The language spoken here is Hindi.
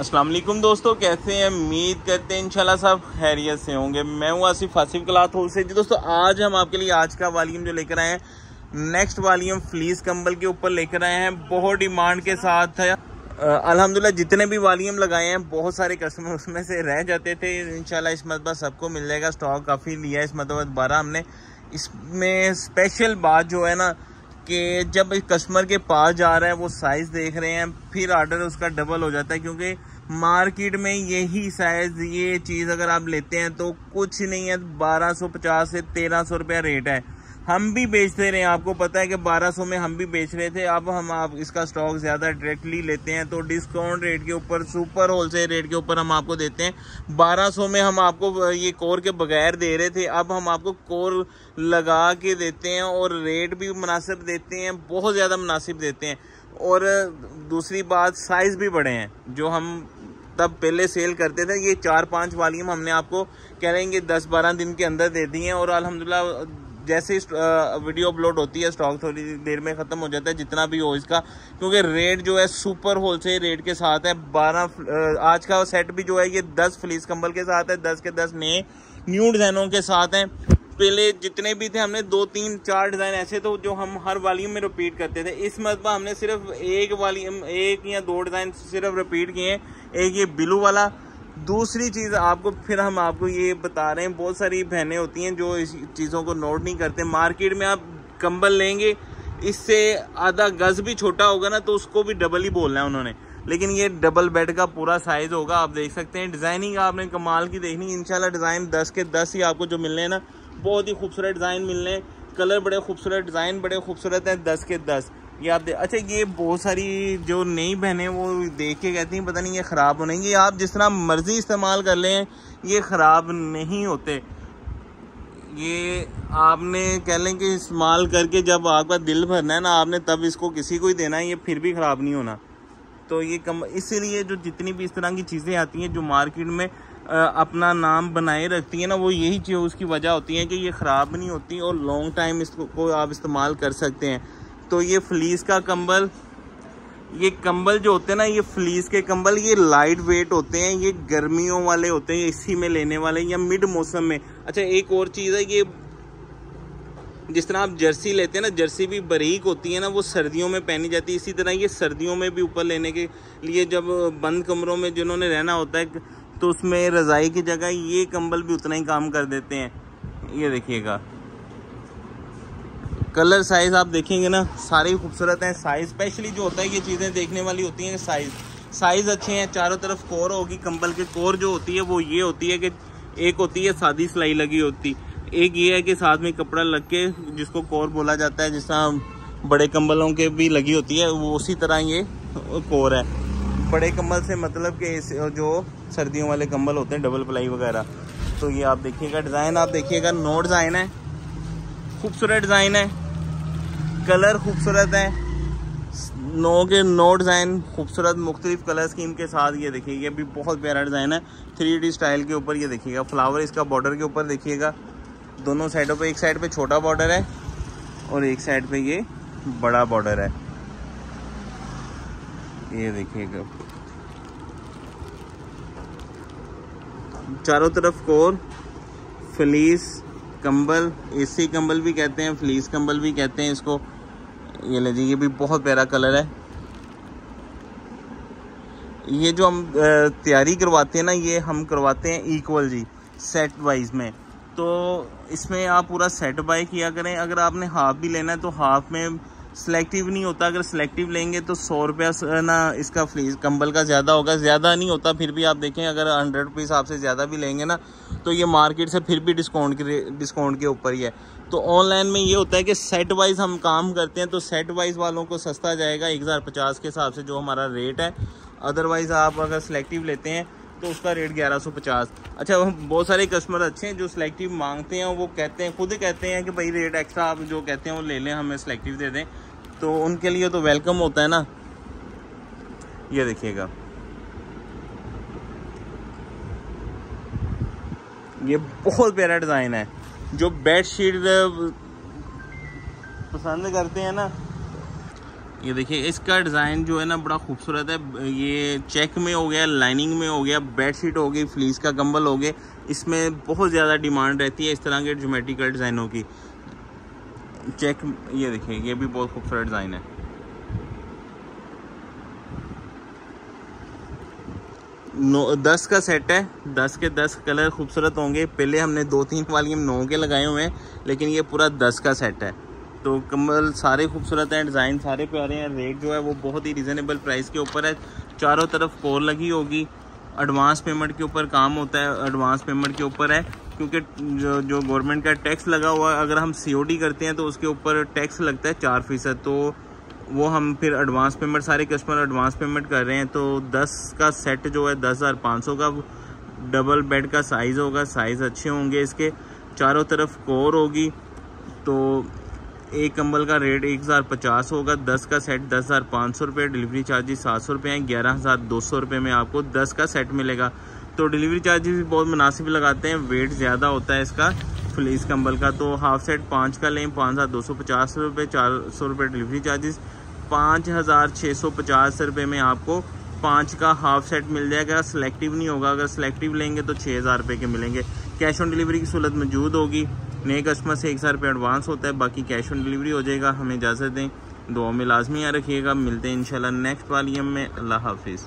अस्सलाम वालेकुम दोस्तों, कैसे हैं? उम्मीद करते हैं इंशाल्लाह सब खैरियत से होंगे। मैं हूं आसिफ क्लॉथ हाउस से। जी दोस्तों, आज हम आपके लिए आज का वॉल्यूम जो लेकर आए हैं, नेक्स्ट वॉल्यूम फ्लीस कंबल के ऊपर लेकर आए हैं। बहुत डिमांड के साथ है। अल्हम्दुलिल्लाह जितने भी वॉल्यूम लगाए हैं, बहुत सारे कस्टमर उसमें से रह जाते थे। इंशाल्लाह इस मरतबा सबको मिल जाएगा। स्टॉक काफ़ी लिया है इस मरतबा 12 हमने। इसमें स्पेशल बात जो है ना कि जब कस्टमर के पास जा रहा है, वो साइज़ देख रहे हैं, फिर ऑर्डर उसका डबल हो जाता है। क्योंकि मार्केट में यही साइज़, ये चीज़ अगर आप लेते हैं तो कुछ नहीं है, 1250 से 1300 रुपया रेट है। हम भी बेचते रहे, आपको पता है कि 1200 में हम भी बेच रहे थे। अब हम आप इसका स्टॉक ज़्यादा डायरेक्टली लेते हैं तो डिस्काउंट रेट के ऊपर, सुपर होलसेल रेट के ऊपर हम आपको देते हैं। 1200 में हम आपको ये कोर के बगैर दे रहे थे, अब हम आपको कोर लगा के देते हैं और रेट भी मुनासिब देते हैं, बहुत ज़्यादा मुनासिब देते हैं। और दूसरी बात, साइज़ भी बड़े हैं। जो हम तब पहले सेल करते थे, ये 4-5 वॉल्यूम हमने आपको कह रहे हैं 10-12 दिन के अंदर दे दिए हैं। और अल्हम्दुलिल्लाह जैसे वीडियो अपलोड होती है, स्टॉक थोड़ी देर में ख़त्म हो जाता है, जितना भी हो इसका। क्योंकि रेट जो है सुपर होलसेल रेट के साथ है। 12 आज का सेट भी जो है ये 10 फ्लीस कंबल के साथ है, 10 के 10 नए न्यू डिज़ाइनों के साथ हैं। पहले जितने भी थे, हमने 2-3-4 डिज़ाइन ऐसे तो जो हम हर वॉल्यूम में रिपीट करते थे। इस मरतबा हमने सिर्फ एक वॉल्यूम, 1 या 2 डिज़ाइन सिर्फ रिपीट किए हैं। एक ये ब्लू वाला। दूसरी चीज़ आपको फिर हम आपको ये बता रहे हैं, बहुत सारी बहनें होती हैं जो इस चीज़ों को नोट नहीं करते। मार्केट में आप कंबल लेंगे, इससे आधा गज भी छोटा होगा ना तो उसको भी डबल ही बोलना है उन्होंने, लेकिन ये डबल बेड का पूरा साइज़ होगा। आप देख सकते हैं, डिज़ाइनिंग आपने कमाल की देखनी। इंशाल्लाह डिज़ाइन 10 के 10 ही आपको जो मिलने हैं ना, बहुत ही खूबसूरत डिज़ाइन मिलने हैं। कलर बड़े खूबसूरत, डिज़ाइन बड़े खूबसूरत हैं। 10 के 10 ये आप अच्छा, ये बहुत सारी जो नई बहनें वो देख के कहती हैं पता नहीं ये ख़राब होने। ये आप जिस तरह मर्ज़ी इस्तेमाल कर लें, ये ख़राब नहीं होते। ये आपने कह लें कि इस्तेमाल करके जब आपका दिल भरना है ना, आपने तब इसको किसी को ही देना है, ये फिर भी ख़राब नहीं होना। तो ये इसीलिए जो जितनी भी इस तरह की चीज़ें आती हैं जो मार्केट में अपना नाम बनाए रखती हैं ना, वो यही चीज़ उसकी वजह होती है कि ये ख़राब नहीं होती और लॉन्ग टाइम इसको आप इस्तेमाल कर सकते हैं। तो ये फ्लीस का कंबल, ये कंबल जो होते हैं ना, ये फ्लीस के कंबल, ये लाइट वेट होते हैं, ये गर्मियों वाले होते हैं, इसी में लेने वाले या मिड मौसम में। अच्छा, एक और चीज़ है, ये जिस तरह आप जर्सी लेते हैं ना, जर्सी भी बारीक होती है ना, वो सर्दियों में पहनी जाती है। इसी तरह ये सर्दियों में भी ऊपर लेने के लिए, जब बंद कमरों में जिन्होंने रहना होता है तो उसमें रज़ाई की जगह ये कंबल भी उतना ही काम कर देते हैं। ये देखिएगा, कलर साइज़ आप देखेंगे ना, सारे खूबसूरत हैं। साइज़ स्पेशली जो होता है, ये चीज़ें देखने वाली होती हैं। साइज़ अच्छे हैं। चारों तरफ कोर होगी कंबल के। कोर जो होती है वो ये होती है कि एक होती है सादी सिलाई लगी होती, एक ये है कि साथ में कपड़ा लग के जिसको कोर बोला जाता है, जिस तरह बड़े कंबलों के भी लगी होती है, वो उसी तरह ये कोर है। बड़े कंबल से मतलब कि जो सर्दियों वाले कंबल होते हैं, डबल प्लाई वगैरह। तो ये आप देखिएगा, डिज़ाइन आप देखिएगा, नो डिज़ाइन है, खूबसूरत डिज़ाइन है, कलर खूबसूरत है, नो डिज़ाइन खूबसूरत मुख्तलिफ कलर स्कीम के साथ। ये देखिए, ये भी बहुत प्यारा डिज़ाइन है 3D स्टाइल के ऊपर। ये देखिएगा फ्लावर इसका बॉर्डर के ऊपर देखिएगा, दोनों साइडों पे, एक साइड पे छोटा बॉर्डर है और एक साइड पे ये बड़ा बॉर्डर है। ये देखिएगा, चारों तरफ कोर, फ्लीस कंबल, एसी कंबल भी कहते हैं, फ्लीस कंबल भी कहते हैं इसको। ये लीजिए, ये भी बहुत प्यारा कलर है। ये जो हम तैयारी करवाते हैं ना, ये हम करवाते हैं इक्वल जी, सेट वाइज में। तो इसमें आप पूरा सेट बाय किया करें। अगर आपने हाफ भी लेना है तो हाफ में सिलेक्टिव नहीं होता। अगर सिलेक्टिव लेंगे तो 100 रुपया ना इसका फ्लीस कंबल का ज़्यादा होगा, ज़्यादा नहीं होता। फिर भी आप देखें, अगर 100 रुपीज़ आपसे ज़्यादा भी लेंगे ना, तो ये मार्केट से फिर भी डिस्काउंट के ऊपर ही है। तो ऑनलाइन में ये होता है कि सेट वाइज हम काम करते हैं, तो सेट वाइज वालों को सस्ता जाएगा 1050 के हिसाब से जो हमारा रेट है। अदरवाइज़ आप अगर सिलेक्टिव लेते हैं तो उसका रेट 1150। अच्छा, बहुत सारे कस्टमर अच्छे हैं जो सिलेक्टिव मांगते हैं, वो कहते हैं, खुद कहते हैं कि भाई रेट एक्स्ट्रा आप जो कहते हैं वो ले लें, हमें सिलेक्टिव दे दें। तो उनके लिए तो वेलकम होता है ना। ये देखिएगा, ये बहुत प्यारा डिज़ाइन है। जो बेड शीट पसंद करते हैं ना, ये देखिए इसका डिज़ाइन जो है ना बड़ा खूबसूरत है। ये चेक में हो गया, लाइनिंग में हो गया, बेडशीट हो गई, फ्लीस का कंबल हो गए। इसमें बहुत ज़्यादा डिमांड रहती है इस तरह के ज्योमेट्रिकल डिज़ाइनों की। चेक, ये देखिए ये भी बहुत खूबसूरत डिज़ाइन है। 10 का सेट है, 10 के 10 कलर खूबसूरत होंगे। पहले हमने 2-3 वॉल्यूम 9 के लगाए हुए हैं, लेकिन ये पूरा 10 का सेट है। तो कंबल सारे खूबसूरत हैं, डिज़ाइन सारे प्यारे हैं। रेट जो है वो बहुत ही रिजनेबल प्राइस के ऊपर है। चारों तरफ कोर लगी होगी। एडवांस पेमेंट के ऊपर काम होता है, एडवांस पेमेंट के ऊपर है, क्योंकि जो गवर्नमेंट का टैक्स लगा हुआ है, अगर हम COD करते हैं तो उसके ऊपर टैक्स लगता है 4%। तो वो हम फिर एडवांस पेमेंट, सारे कस्टमर एडवांस पेमेंट कर रहे हैं। तो 10 का सेट जो है 10,500 का डबल बेड का साइज़ होगा। साइज़ अच्छे होंगे इसके। चारों तरफ कोर होगी। तो एक कंबल का रेट 1050 होगा। 10 का सेट 10,500 रुपये। डिलीवरी चार्जेस 700 रुपये हैं। 11,200 रुपये में आपको 10 का सेट मिलेगा। तो डिलीवरी चार्जेस भी बहुत मुनासिब लगाते हैं। वेट ज़्यादा होता है इसका फ्लीस कंबल का। तो हाफ सेट 5 का लें 5,250 रुपये, 400 रुपये डिलीवरी चार्जेस। 5,650 रुपये में आपको 5 का हाफ सेट मिल जाएगा। सिलेक्टिव नहीं होगा, अगर सिलेक्टिव लेंगे तो 6,000 रुपये के मिलेंगे। कैश ऑन डिलीवरी की सहूलत मौजूद होगी। नए कस्टमर से 1,000 रुपये एडवांस होता है, बाकी कैश ऑन डिलीवरी हो जाएगा। हमें इजाज़त दें, दुआ में लाजमी याद रखिएगा। मिलते हैं इंशाल्लाह नेक्स्ट वॉल्यूम में। अल्लाह हाफिज़।